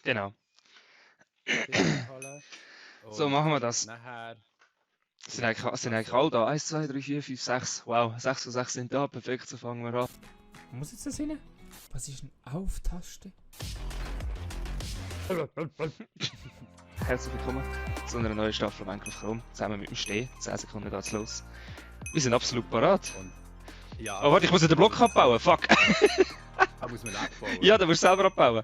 Genau. Kisten holen. So Und machen wir das. nachher... Sind eigentlich alle da? 1, 2, 3, 4, 5, 6. Wow, 6 von 6 sind da. Perfekt, so fangen wir an. Wo muss jetzt das hin? Was ist eine Auf-Taste? Herzlich willkommen zu einer neuen Staffel Minecraft Chrome. Zusammen mit dem Steh. 10 Sekunden geht's los. Wir sind absolut parat. Ja, Oh, warte, ich muss ja den Block abbauen. Fuck. Da muss man abbauen. Ja, den musst du selber abbauen.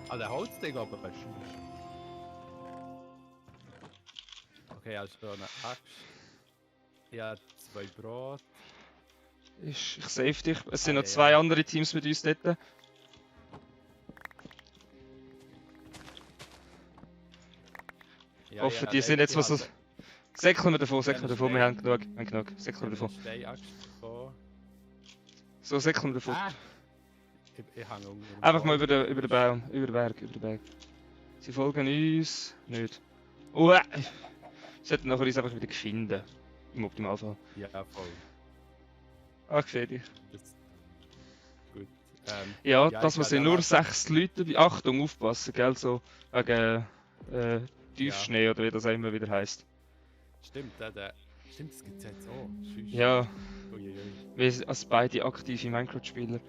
Ah, der Holzding aber bei Okay, also da eine Axt. Ja, 2 Brot. Ich save dich. Es sind noch ja, 2 ja. andere Teams mit uns dort. Ja, Hoffen, die sind jetzt was. Säckeln wir davon, säckeln wir davon. Wir haben genug. Säckeln wir davon. Steinaxt bekommen. So, säckeln wir davon. Ah! Ich hänge unter dem Einfach mal Baum. über den Baum, über den Berg. Sie folgen uns nicht. Oh, sie sollten nachher uns einfach wieder finden. Im Optimalfall. Ja, voll. Ah, ich sehe dich. Das... Gut. Ja, Ja, das ich was kann sind da nur mal- 6 Leute dabei. Achtung, aufpassen, gell? So wegen Tiefschnee oder wie das auch immer wieder heisst. Stimmt, Stimmt, das gibt's jetzt auch. Schüss. Ja, Uiuiui. wir sind als beide aktive Minecraft-Spieler.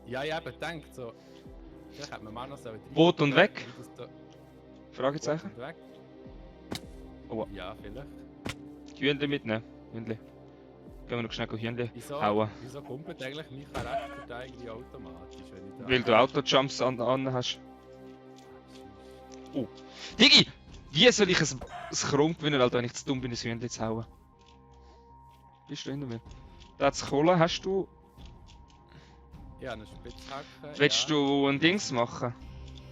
Ja, ich habe gedacht, so. Vielleicht hätte man mal noch so... Boot und weg? wie das da- Fragezeichen? Boot und weg? Oh. Ja, vielleicht. Hühnchen mitnehmen. Hühnchen. Gehen wir noch schnell Hühnchen Wieso, hauen. wieso kumpelt eigentlich mein Charakter da irgendwie automatisch, wenn ich da... Weil du Auto-Jumps an hast. Oh. Digi! Wie soll ich ein Chrom gewinnen, Alter, wenn ich zu dumm bin, ein Hühnchen zu hauen? Bist du hinter mir? Das Kohle hast du. Ja, eine Spitzhacke. Willst ja. du ein Dings machen?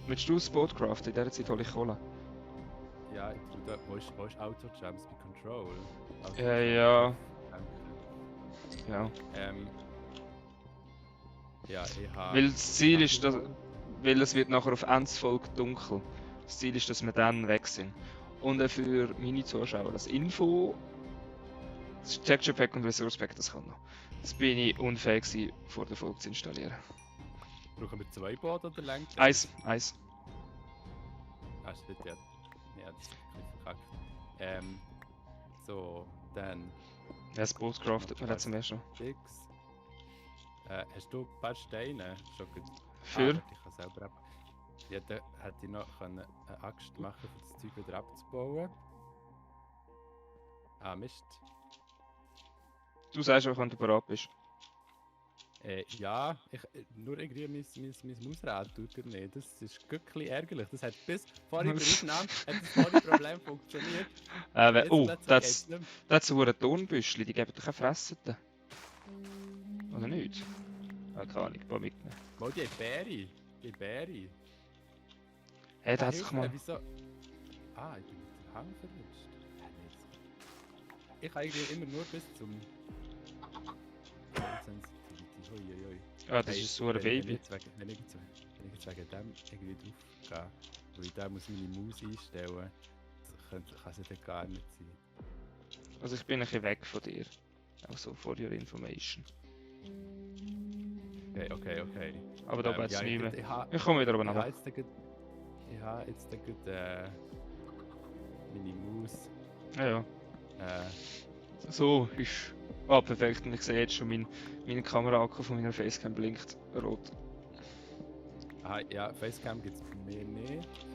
Willst du ein Boot craften? In dieser Zeit hole ich Kohle. Ja, ich tu da... Wo ist Auto-Jumps bei Control? Ja. Danke. Ja. Ja, ich habe... Weil das Ziel ist, dass. Weil es wird nachher auf Endsfolge dunkel. Das Ziel ist, dass wir dann weg sind. Und auch für meine Zuschauer das Info. Das Texture Pack und Resource Pack, das kann noch. Das bin ich unfähig gewesen, vor der Folge zu installieren. Brauchen wir 2 Boote oder länger? Eins. Ah, shit, ja. Ja, das ist ein bisschen verkackt. So, dann... Ja, das Boot craftet man jetzt zum ersten Mal. Dix. Hast du ein paar Steine? Schon gut. Für? Ich kann selber ab. Ja, dann hätte ich noch eine Axt machen, um das Zeug wieder abzubauen. Ah, Mist. Du sagst auch, wenn du bereit bist. Ja, nur irgendwie mein Mausrad tut er nicht. Das ist wirklich ärgerlich. Das hat bis vorhin bei Aufnahme hat das vorhin Problem funktioniert. Jetzt Oh, plötzlich das geht's nicht mehr. hat so eine Tonbüschli, die geben doch auch Fressen. Oder nicht? Ah, keine Ahnung, ein paar mitnehmen. Mal die Beere. Die Beere. Hey, da hat sich mal. Wieso? Ah, ich bin mit dem Hang verrutscht. Ja, nicht. Ich habe eigentlich immer nur bis zum... Sensitivity. Huiuiui. Ah, das ist so ein Baby. Wenn ich jetzt wegen dem irgendwie drauf gehe, weil ich da muss meine Maus einstellen, kann es ja dann gar nicht sein. Also ich bin ein bisschen weg von dir. Also for your information. Okay. Aber da bleibt es ja, nicht mehr. ich habe Ich komme wieder oben ich nach. habe jetzt gerade meine Maus. Ja. So ist. Ah, perfekt. Und ich sehe jetzt schon meine Kamera-Akku von meiner Facecam blinkt rot. Ah, ja, Facecam gibt es bei mir nicht.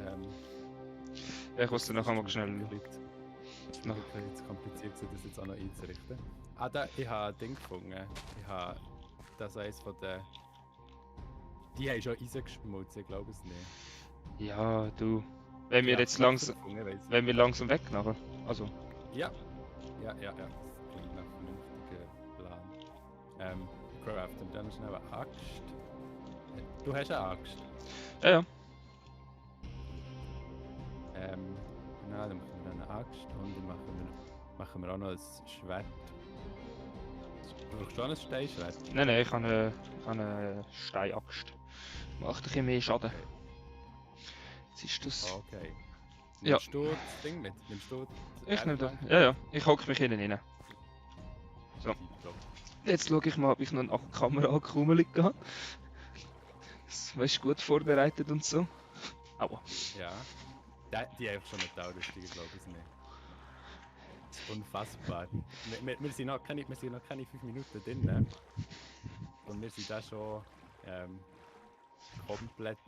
Ja, ich muss dann nachher mal schnell. Es ist wirklich zu kompliziert, das jetzt auch noch einzurichten. Ah, ich habe ein Ding gefunden. Ich habe das eins von den... Die haben schon reingeschmolzen, ich glaube es nicht. Ja, du. Wenn wir jetzt langsam. Wenn wir langsam weg nachher. Also. Ja. Das klingt nach einem vernünftigen Plan. Craft und dann schnell eine Axt. Du hast eine Axt. Ja. Genau, dann machen wir eine Axt und dann machen wir auch noch ein Schwert. Brauchst du auch ein Steinschwert? Nein, ich habe eine Steinaxt. Macht ein bisschen mehr Schaden. Jetzt ist das. Okay. Ja. Nimmst du das Ding mit? Nimmst du Ich nehme das. Ja. Ich hocke mich innen rein. So. Jetzt schaue ich mal, ob ich noch eine Kamera-Akku rumliegen habe. alles, weißt, gut vorbereitet und so. Aua. Ja. Die haben schon Metallrüstung, glaube ich nicht. Das ist unfassbar. Wir sind noch keine 5 Minuten drin. Ne? Und wir sind da schon komplett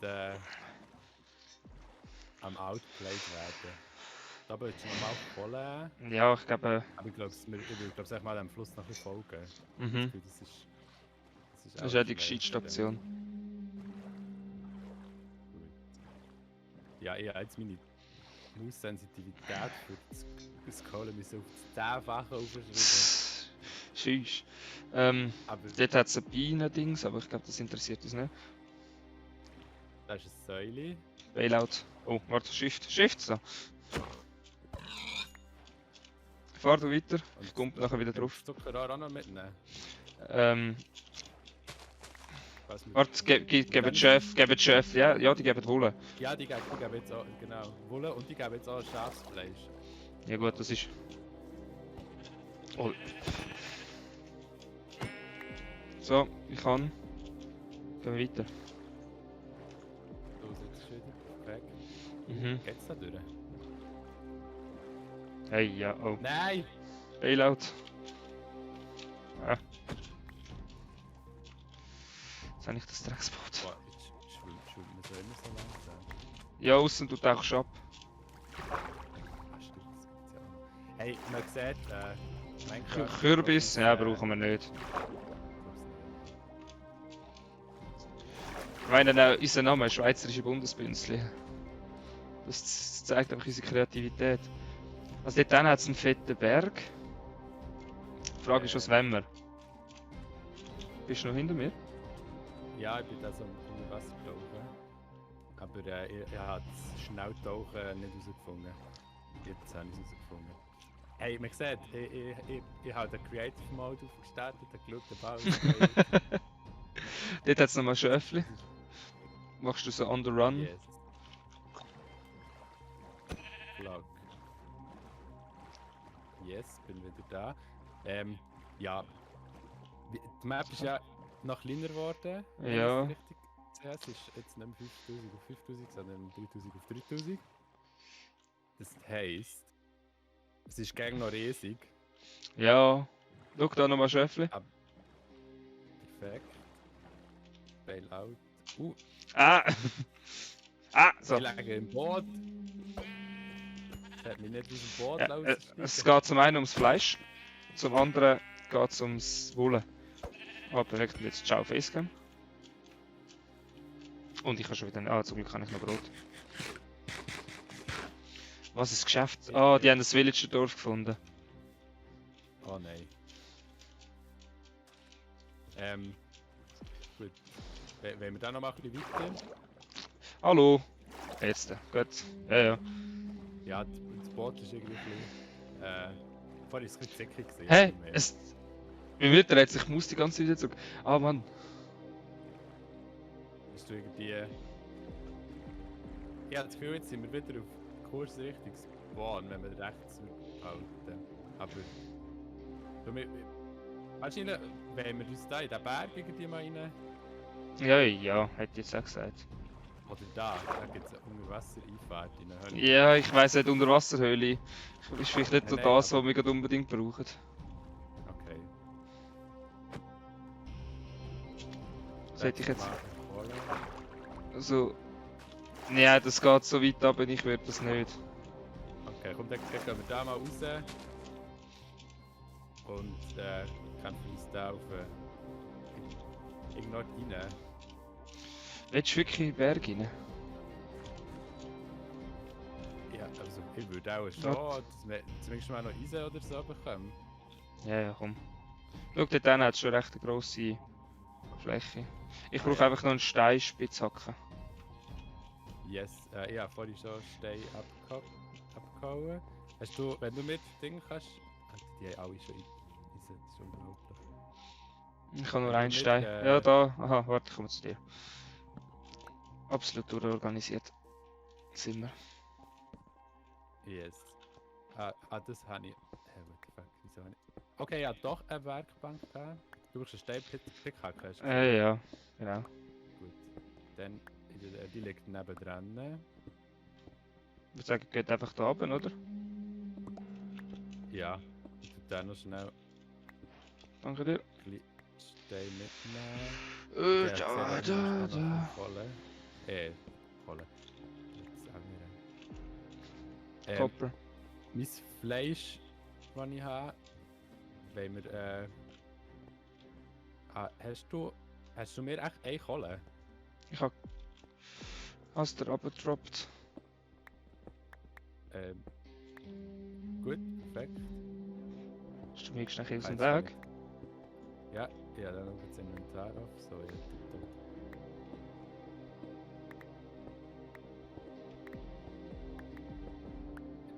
am outplayed werden. Da willst du nochmal Kohle. Ja, ich glaube. Aber ich glaube, ich mal am Fluss noch ein bisschen folgen. Mhm. Das ist Das ist ja die Gescheitstation. Gut. Ja, ich habe jetzt meine Maus-Sensitivität für das Kohle müssen auf das 10-fache aufschreiben. Scheiße. Aber Dort hat es ein Bienen-Dings, aber ich glaube, das interessiert uns nicht. da ist eine Säule. Bailout. Oh, warte, Shift, so. Fahr du weiter, ich komme nachher wieder drauf. Zuckerrohr auch noch mitnehmen. Was mit- Warte, geben Chef, ja, die geben Wolle. Ja, die geben jetzt auch, genau, Wolle und die geben jetzt auch Schafsfleisch. Ja gut, das ist... Oh. So, ich kann. Gehen wir weiter. So, jetzt ist wieder weg. Mhm. Geht's da durch? Hey, ja, oh. Nein! Bailout. Ah. Jetzt habe ich das Drecksboot. Boah, jetzt schwimmt man so immer so langsam. Ja, außen du tauchst ab. Ah, stimmt, das gibt's ja auch noch. Hey, man sieht, Minecraft... Kürbis, ja, braucht brauchen wir nicht. glaub's nicht. Ich meine, unser Name ist Schweizerische Bundesbünzli. Das zeigt einfach unsere Kreativität. Also dort hat es einen fetten Berg. Die Frage ist, was wollen wir? Bist du noch hinter mir? Ja, ich bin da so unter Wasser getaucht. Aber ich habe das Schnelltauchen nicht herausgefunden. Jetzt habe ich es herausgefunden. Hey, man sieht, ich habe den Creative Mode aufgestartet, den geschaut, den Bau ausgewählt. Dort hat es nochmal Schöfli. Machst du so on the run? Yes. Flag. Yes, bin wieder da. Ja. Die Map ist ja noch kleiner geworden. wenn Ja. ich es richtig sehe. Es ist jetzt nicht mehr 5000 auf 5000, sondern 3000 auf 3000. Das heisst, es ist gegen noch riesig. Ja. Schau da nochmal Schöfli. Perfekt. Bailout. Ah! Ah! So. Ich liege im Boot. Das hat mich nicht aus dem Boot Ja, rausgeschnitten. es geht zum einen ums Fleisch, zum anderen geht es ums Wolle. Ah, perfekt, und jetzt ciao Facecam. Und ich habe schon wieder... Ah, zum Glück habe ich noch Brot. Was ist das Geschäft? Ah, die haben das Villager-Dorf gefunden. Oh nein. Gut. Wenn wir dann noch mal ein bisschen weiter. Hallo! Jetzt, gut. Ja, ja. Ja, das Boot ist irgendwie ein bisschen. Vorhin ist es ein bisschen zickig gewesen. Hey, mehr. es... Mein Mutter hat sich, ich muss die ganze Zeit wieder zurück. Ah, Mann. Bist du irgendwie. Ich habe das Gefühl, jetzt sind wir wieder auf Kurs Richtung Bahn, wenn wir rechts halten. Aber. Wahrscheinlich, wenn wir uns da in den Berg irgendwie mal rein. Ja, ja, hätte ich jetzt auch gesagt. Oder da gibt es eine Unterwassereinfahrt in eine Höhle. Ja, ich weiss nicht, Unterwasserhöhle. Ist vielleicht nicht so Nein, das, aber- was wir gerade unbedingt brauchen. Okay. Das hätte ich jetzt... Mal Kohle. Also... Ja, das geht so weit ab, ich würde das nicht. Okay, komm, dann gehen wir da mal raus. Und kämpfen uns da auf irgendwo rein. Willst du wirklich in den Berg rein? Ja, also ich würde auch schon, dass wir zumindest mal noch Eisen oder so bekommen. Ja, ja, komm. Schau, dort hinten hat es schon recht eine grosse Fläche. Ich brauche einfach noch einen Steinspitzhacken. Yes, ich habe vorhin schon Stein abgehauen. Hast du, wenn du mit Ding kannst... Alter, die haben alle schon Eisen, das ist unglaublich. Ich habe nur Ja, einen mit, Stein. Ja, da. Aha, warte, ich komme zu dir. Absolut durchorganisiert. Sind wir. Yes. Das habe ich... what the fuck, wieso habe ich... Okay, ja, doch eine Werkbank da. Du brauchst einen Stein-Pickaxe. Ja, genau. Gut. Dann, die liegt nebendran. Ich würde sagen, geht einfach da oben, oder? Ja, ich tue den noch schnell Danke dir. ein bisschen Stein mitnehmen. Der hat gesehen, da ist auch noch Kohle. Kohle. Das sagen wir. Copper. Mein Fleisch, das ich habe, wollen wir. Hast du mir echt eine Kohle? Ich hab... Hast du runtergedroppt? Gut, perfekt. Hast du mir schnell aus dem Jetzt kann Weg? Ja, dann noch das Inventar auf. So, ja, tipptopp.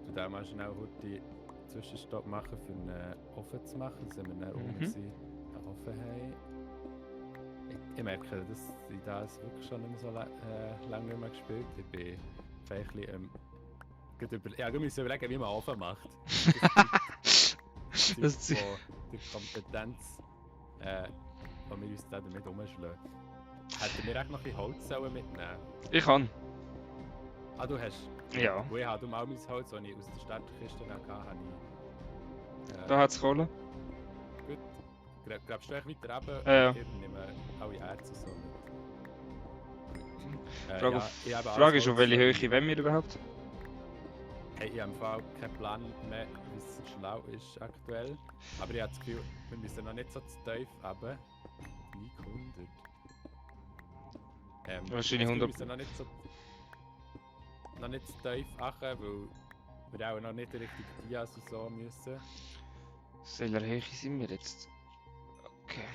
Ich tue da mal schnell heute Zwischenstopp machen, für einen Ofen zu machen, dass wir dann unten sind, einen Ofen haben. Ich merke, dass ich das wirklich schon nicht mehr so lange nicht mehr gespielt habe. Ich bin vielleicht ein bisschen, ja, du musst überlegen, wie man einen Ofen macht. Das Die Kompetenz, die wir uns da damit umschlagen. Hätten wir echt noch ein bisschen Holz mitnehmen? Ich kann. Ah, du hast? Ja. Wo ich habe mal mein Holz, das ich aus der Startkiste hatte, habe ich... Da hat's Kohle. Gut. Grabst du echt weiter runter? Ja. Ich nehme alle Erze so mit. Frage ist, auf welche Höhe wollen wir überhaupt? Hey, ich habe im Fall keinen Plan mehr, wie es schlau ist aktuell. Aber ich habe das Gefühl, wir müssen noch nicht so zu tief runter. Nicht 100. Wahrscheinlich Wir 100. müssen noch nicht zu tief runter, weil wir auch noch nicht richtig Dias und so müssen. Welcher Höhe sind wir jetzt? Okay.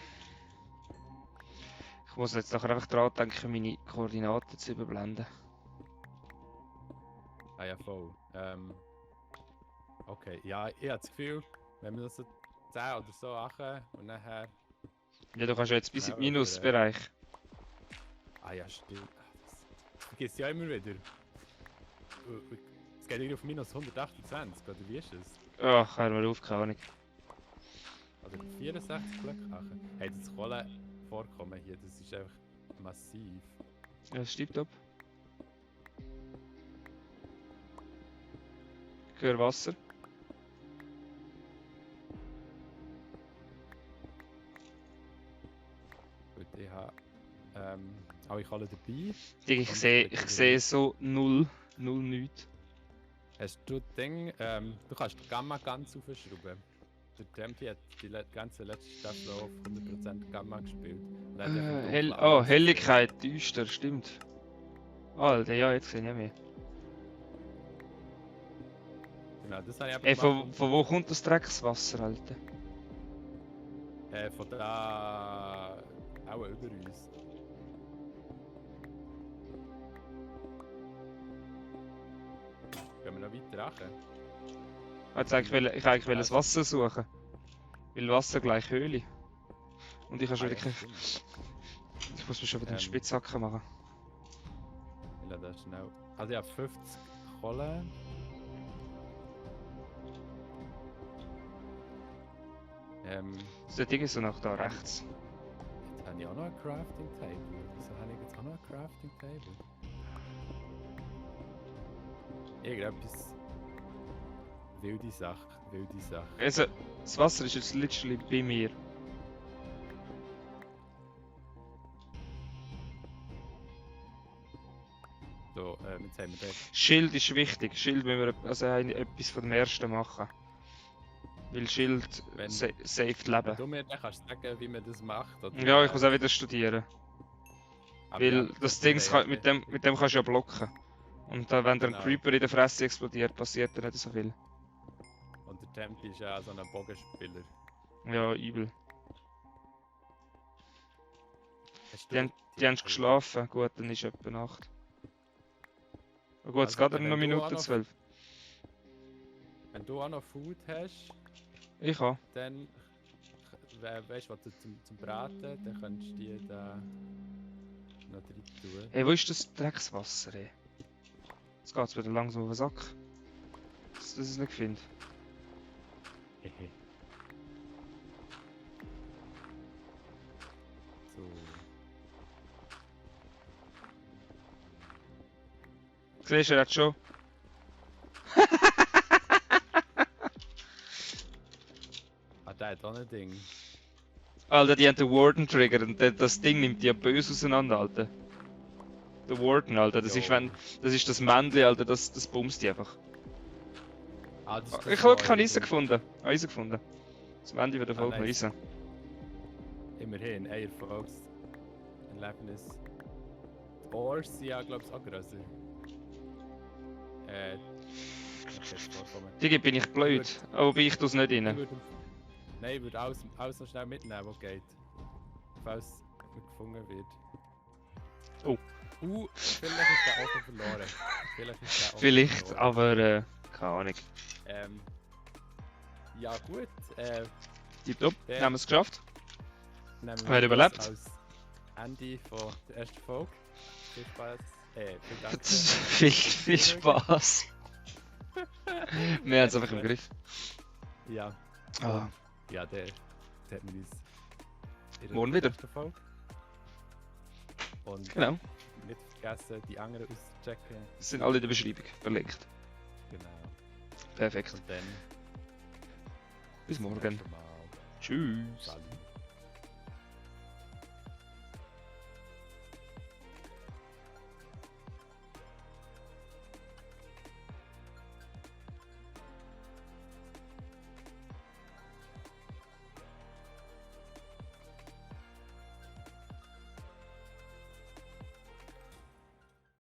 Ich muss jetzt nachher einfach dran denken, meine Koordinaten zu überblenden. Ah ja, voll. Okay, ja, ich habe das Gefühl, wenn wir das so 10 oder so machen und nachher... Ja, du kannst ja jetzt bis in den Ja, Minusbereich. Ah ja, stimmt. Das vergisst ja immer wieder. Es geht irgendwie auf minus 128, oder wie ist es? Ach, hör mal auf, keine Ahnung. Oder 64 Glück. Ach, hey, das Kohlevorkommen hier, das ist einfach massiv. Ja, das stimmt ab. Ich höre Wasser. Gut, ich habe alle Kohle dabei. Ich sehe so null nichts. Hast du das Ding, du kannst die Gamma ganz aufschrauben. Der Tempi hat die ganze letzte Staffel auf 100% Gamma gespielt. Und er hat einfach dunkle Augen Helligkeit, düster, stimmt. Alter, ja, jetzt sehe ich mehr. gesehen. Genau, das habe ich Ey, gemacht. von wo kommt das Dreckswasser, Alter? Von da auch über uns. Gehen wir noch weiter rachen? Ich eigentlich das Wasser suchen. Weil Wasser gleich Höhle. Und ich habe schon wirklich... Ich muss mir schon wieder einen Spitzhacken machen. Ich lasse das schnell. Also ich habe 50 Kohle. So Ding ist so nach da rechts. Jetzt habe ich auch noch ein Crafting Table. Wieso habe ich jetzt auch noch ein Crafting Table? Irgendetwas. Wilde Sache. Also, das Wasser ist jetzt literally bei mir. So, jetzt haben wir dort. Schild ist wichtig. Schild müssen wir etwas von dem ersten machen. Weil Schild Wenn- saved Leben. Du mir dann kannst sagen, wie man das macht. Oder Ja, ich muss auch wieder studieren. Aber Weil ja, das Ding mit dem kannst du ja blocken. Und dann, wenn der Genau. Creeper in der Fresse explodiert, passiert da nicht so viel. Und der Tempi ist ja auch so ein Bogenspieler. Ja, übel. Hast Die haben geschlafen. Gut, dann ist etwa Nacht. Oh gut, es Also, geht wenn noch du Minute auch noch- 12. Wenn du auch noch Food hast, Ich habe. dann weißt du, was du zum Braten, dann kannst du die da noch drin tun. Hey, wo ist das Dreckswasser, ey? Jetzt geht's wieder langsam auf den Sack. Das ist nicht finde. So. Siehst du, er hat schon. Ah, der hat auch ein Ding. Alter, die haben den Warden-Trigger und das Ding nimmt die ja böse auseinander, Alter. Der Warden, Alter, das ist wenn. Das ist das Männchen, Alter, das bumst die einfach. Ah, das ist das Ich habe keinen neue Eisen Ding. gefunden. Eisen gefunden. Das Männchen wird voll nice. Eisen. Immerhin, ein Erfolgserlebnis. Die Ores sind ja, glaube ich, auch grösser. Ich jetzt vorkommen. Digi, bin ich blöd. Aber ich tu's nicht Ich rein. würde, nein, ich würde alles noch schnell mitnehmen, was geht. Falls er gefunden wird. Oh. Vielleicht ist der auch schon verloren. Vielleicht ist der auch Vielleicht, verloren. aber keine Ahnung. Ja gut, Tipptopp, Der- haben wir es geschafft. nehmen Wer hat das überlebt? als Ende von der ersten Folge. Viel Spaß. Viel Dank. Viel Spaß. Wir haben es einfach im Griff. Ja, Ah, ja, der hat mir uns in der Morgen wieder. nächsten Folge. Und genau. nicht vergessen, die anderen auszuchecken. Das sind alle in der Beschreibung verlinkt. Genau. Perfekt. Und dann Bis morgen. zum nächsten Mal. Tschüss. Salut.